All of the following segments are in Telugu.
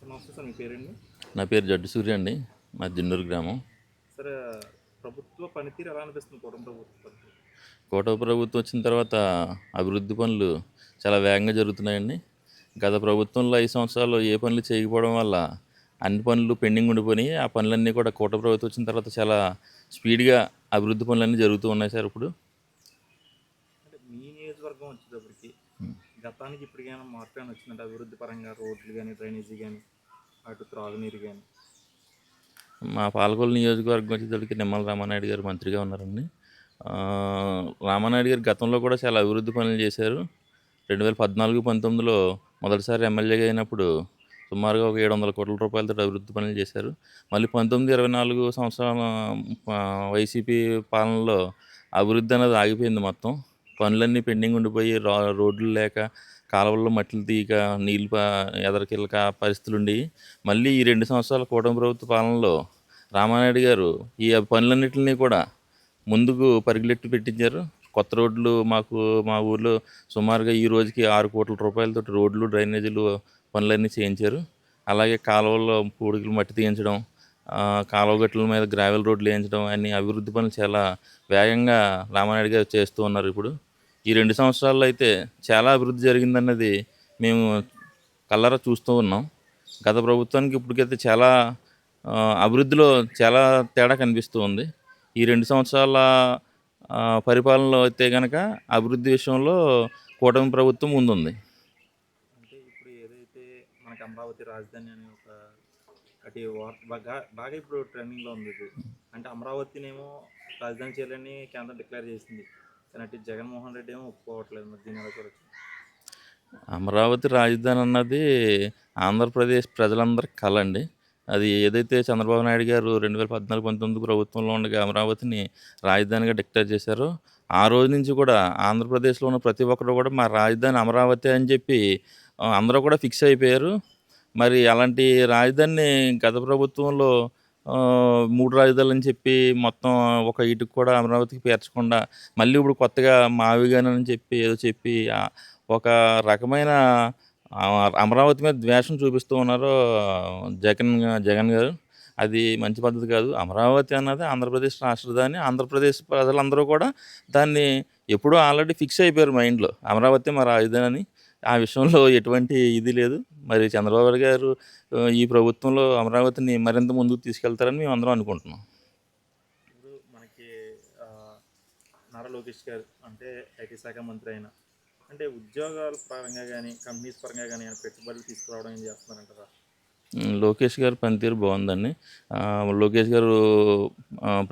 సార్ నమస్తే సార్. మీ పేరండి? నా పేరు జడ్డు సూర్య అండి. మా దిన్నూరు గ్రామం. సార్ ప్రభుత్వ పనితీరు ఎలా అనిపిస్తుంది కూటమి ప్రభుత్వ పనితీరు? కోటమి ప్రభుత్వం వచ్చిన తర్వాత అభివృద్ధి పనులు చాలా వేగంగా జరుగుతున్నాయండి. గత ప్రభుత్వంలో 5 సంవత్సరాలు ఏ పనులు చేయకపోవడం వల్ల అన్ని పనులు పెండింగ్ ఉండిపోయినాయి. ఆ పనులన్నీ కూడా కూటమి ప్రభుత్వం వచ్చిన తర్వాత చాలా స్పీడ్గా అభివృద్ధి పనులన్నీ జరుగుతూ ఉన్నాయి సార్ ఇప్పుడు. అంటే మీ నియోజకవర్గం వచ్చేటప్పటికి గతానికి ఇప్పటికైనా మార్పు ఏమైనా వచ్చిందంటే అభివృద్ధి పరంగా రోడ్లు కానీ, డ్రైనేజీ కానీ, అటు త్రాగునీరు కానీ? మా పాలకొల్లు నియోజకవర్గం వచ్చేటప్పటికి నిమ్మల రామానాయుడు గారు మంత్రిగా ఉన్నారండి. రామానాయుడు గారు గతంలో కూడా చాలా అభివృద్ధి పనులు చేశారు. 2014-19లో మొదటిసారి ఎమ్మెల్యేగా అయినప్పుడు సుమారుగా ఒక 700 కోట్ల రూపాయలతో అభివృద్ధి పనులు చేశారు. మళ్ళీ 19-24 సంవత్సరాల వైసీపీ పాలనలో అభివృద్ధి అనేది ఆగిపోయింది మొత్తం. పనులన్నీ పెండింగ్ ఉండిపోయి రోడ్లు లేక, కాలువల్లో మట్టిలు తీయక, నీళ్ళు ఎదరికెళ్ళక పరిస్థితులు ఉండేవి. మళ్ళీ ఈ 2 సంవత్సరాల కూటమి ప్రభుత్వ పాలనలో రామానాయుడు గారు ఈ పనులన్నింటినీ కూడా ముందుకు పరుగులెట్టి పెట్టించారు. కొత్త రోడ్లు మా ఊర్లో సుమారుగా ఈ రోజుకి 6 కోట్ల రూపాయలతో రోడ్లు, డ్రైనేజీలు పనులన్నీ చేయించారు. అలాగే కాలువల్లో పూడికలు మట్టి తీయించడం, కాలువ గట్టుల మీద గ్రావెల్ రోడ్లు వేయించడం అన్ని అభివృద్ధి పనులు చాలా వేగంగా రామానాయుడు గారు చేస్తూ ఉన్నారు. ఇప్పుడు ఈ 2 సంవత్సరాల్లో అయితే చాలా అభివృద్ధి జరిగిందన్నది మేము కళ్ళారా చూస్తూ ఉన్నాం. గత ప్రభుత్వానికి ఇప్పటికైతే చాలా అభివృద్ధిలో చాలా తేడా కనిపిస్తూ ఉంది. ఈ 2 సంవత్సరాల పరిపాలనలో అయితే కనుక అభివృద్ధి విషయంలో కూటమి ప్రభుత్వం ముందుంది. అంటే ఇప్పుడు ఏదైతే మనకి అమరావతి రాజధాని అనే ఒక అటు వార్త బాగా ఇప్పుడు ట్రెండింగ్లో ఉంది ఇది. అంటే అమరావతినేమో రాజధాని చేయాలని కేంద్రం డిక్లేర్ చేసింది, కానీ అటు జగన్మోహన్ రెడ్డి ఏమో ఒప్పుకోవట్లేదు. మరి దీని ఎలా చూడొచ్చు? అమరావతి రాజధాని అన్నది ఆంధ్రప్రదేశ్ ప్రజలందరి కల అండి. అది ఏదైతే చంద్రబాబు నాయుడు గారు 2014-19 ప్రభుత్వంలో ఉండగా అమరావతిని రాజధానిగా డిక్లేర్ చేశారో ఆ రోజు నుంచి కూడా ఆంధ్రప్రదేశ్లో ఉన్న ప్రతి ఒక్కరు కూడా మా రాజధాని అమరావతి అని చెప్పి అందరూ కూడా ఫిక్స్ అయిపోయారు. మరి అలాంటి రాజధానిని గత ప్రభుత్వంలో 3 రాజధానులు అని చెప్పి మొత్తం ఒక ఇటుకు కూడా అమరావతికి పేర్చకుండా మళ్ళీ ఇప్పుడు కొత్తగా మావిగాని అని చెప్పి ఏదో చెప్పి ఒక రకమైన అమరావతి మీద ద్వేషం చూపిస్తూ ఉన్నారు జగన్ గారు. అది మంచి పద్ధతి కాదు. అమరావతి అన్నది ఆంధ్రప్రదేశ్ రాజధాని. ఆంధ్రప్రదేశ్ ప్రజలందరూ కూడా దాన్ని ఎప్పుడూ ఆల్రెడీ ఫిక్స్ అయిపోయారు మైండ్లో, అమరావతి మా రాజధాని అని. ఆ విషయంలో ఎటువంటి ఇది లేదు. మరి చంద్రబాబు గారు ఈ ప్రభుత్వంలో అమరావతిని మరింత ముందుకు తీసుకెళ్తారని మేము అందరం అనుకుంటున్నాం. ఇప్పుడు మనకి నారా లోకేష్ గారు అంటే ఐటీ శాఖ మంత్రి అయినా అంటే ఉద్యోగాల పరంగా కానీ, కంపెనీస్ పరంగా కానీ పెట్టుబడులు తీసుకురావడం ఏం చేస్తున్నారంటారా? లోకేష్ గారి పనితీరు బాగుందండి. లోకేష్ గారు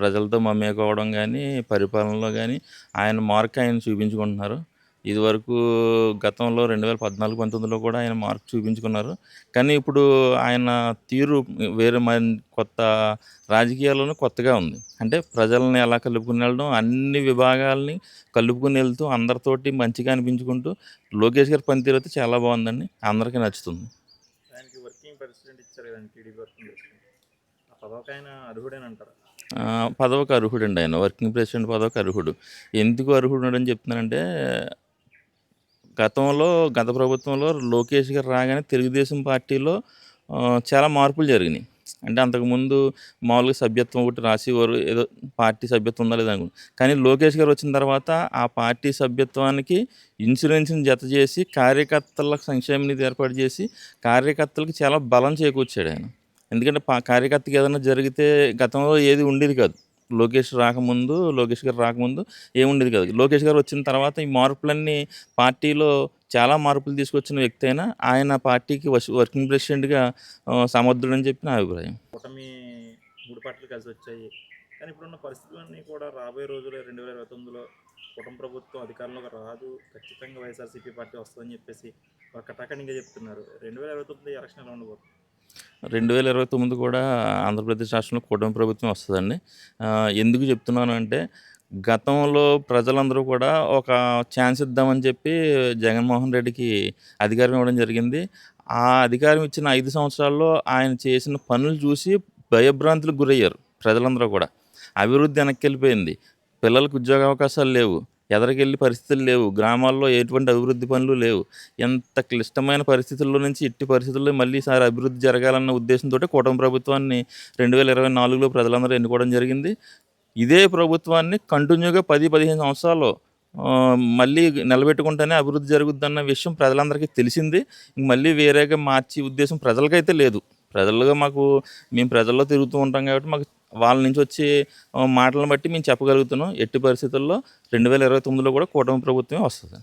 ప్రజలతో మమేకవడం కానీ, పరిపాలనలో కానీ ఆయన మార్క్ ఆయన చూపించుకుంటున్నారు. ఇదివరకు గతంలో 2014-19లో కూడా ఆయన మార్క్ చూపించుకున్నారు. కానీ ఇప్పుడు ఆయన తీరు వేరే కొత్త రాజకీయాల్లోనూ కొత్తగా ఉంది. అంటే ప్రజల్ని ఎలా కలుపుకుని వెళ్ళడం, అన్ని విభాగాల్ని కలుపుకుని వెళ్తూ అందరితోటి మంచిగా అనిపించుకుంటూ లోకేష్ గారి పనితీరు అయితే చాలా బాగుందండి. అందరికీ నచ్చుతుంది. ఆయనకి వర్కింగ్ ప్రెసిడెంట్ ఇచ్చారు కదండి, టీడీపీ వర్కింగ్ ప్రెసిడెంట్. ఆ పదవికి ఆయన అర్హుడేనంటారా? పదవికి అర్హుడండి ఆయన. వర్కింగ్ ప్రెసిడెంట్ పదవికి అర్హుడు. ఎందుకు అర్హుడు అని చెప్తున్నానంటే గత ప్రభుత్వంలో లోకేష్ గారు రాగానే తెలుగుదేశం పార్టీలో చాలా మార్పులు జరిగినాయి. అంటే అంతకుముందు మామూలుగా సభ్యత్వం ఒకటి రాసేవారు, ఏదో పార్టీ సభ్యత్వం ఉందా లేదా అనుకుంటు. కానీ లోకేష్ గారు వచ్చిన తర్వాత ఆ పార్టీ సభ్యత్వానికి ఇన్సూరెన్స్ని జత చేసి కార్యకర్తల సంక్షేమ నిధి ఏర్పాటు చేసి కార్యకర్తలకు చాలా బలం చేకూర్చాడు ఆయన. ఎందుకంటే కార్యకర్తకి ఏదైనా జరిగితే గతంలో ఏది ఉండేది కాదు. లోకేష్ గారు రాకముందు ఏముండేది కాదు. లోకేష్ గారు వచ్చిన తర్వాత ఈ మార్పులన్నీ పార్టీలో చాలా మార్పులు తీసుకొచ్చిన వ్యక్తి అయినా ఆయన పార్టీకి వర్కింగ్ ప్రెసిడెంట్గా సమర్థుడని చెప్పి నా అభిప్రాయం. కూటమి 3 పార్టీలు కలిసి వచ్చాయి, కానీ ఇప్పుడున్న పరిస్థితులన్నీ కూడా రాబోయే రోజుల్లో 2029లో కూటమి ప్రభుత్వం అధికారంలోకి రాదు, ఖచ్చితంగా వైఎస్ఆర్సీపీ పార్టీ వస్తుందని చెప్పేసి ఒక కటాకణిగా చెప్తున్నారు. 2029 ఎలక్షన్ ఎలా ఉండబోతుంది? 2029 కూడా ఆంధ్రప్రదేశ్ రాష్ట్రంలో కూటమి ప్రభుత్వం వస్తుందండి. ఎందుకు చెప్తున్నాను అంటే గతంలో ప్రజలందరూ కూడా ఒక ఛాన్స్ ఇద్దామని చెప్పి జగన్మోహన్ రెడ్డికి అధికారం ఇవ్వడం జరిగింది. ఆ అధికారం ఇచ్చిన 5 సంవత్సరాల్లో ఆయన చేసిన పనులు చూసి భయభ్రాంతులకు గురయ్యారు ప్రజలందరూ కూడా. అభివృద్ధి వెనక్కి వెళ్ళిపోయింది. పిల్లలకు ఉద్యోగ అవకాశాలు లేవు. ఎదరికెళ్ళి పరిస్థితులు లేవు. గ్రామాల్లో ఎటువంటి అభివృద్ధి పనులు లేవు. ఎంత క్లిష్టమైన పరిస్థితుల్లో నుంచి ఎట్టి పరిస్థితుల్లో మళ్ళీ ఈసారి అభివృద్ధి జరగాలన్న ఉద్దేశంతోటే కూటమి ప్రభుత్వాన్ని 2024లో ప్రజలందరూ ఎన్నుకోవడం జరిగింది. ఇదే ప్రభుత్వాన్ని కంటిన్యూగా 10, 15 సంవత్సరాలు మళ్ళీ నిలబెట్టుకుంటేనే అభివృద్ధి జరుగుద్దన్న విషయం ప్రజలందరికీ తెలిసింది. ఇంక మళ్ళీ వేరేగా మార్చే ఉద్దేశం ప్రజలకైతే లేదు. మేము ప్రజల్లో తిరుగుతూ ఉంటాం కాబట్టి మాకు వాళ్ళ నుంచి వచ్చే మాటలను బట్టి మేము చెప్పగలుగుతున్నాం. ఎట్టి పరిస్థితుల్లో 2029లో కూడా కూటమి ప్రభుత్వమే వస్తుంది.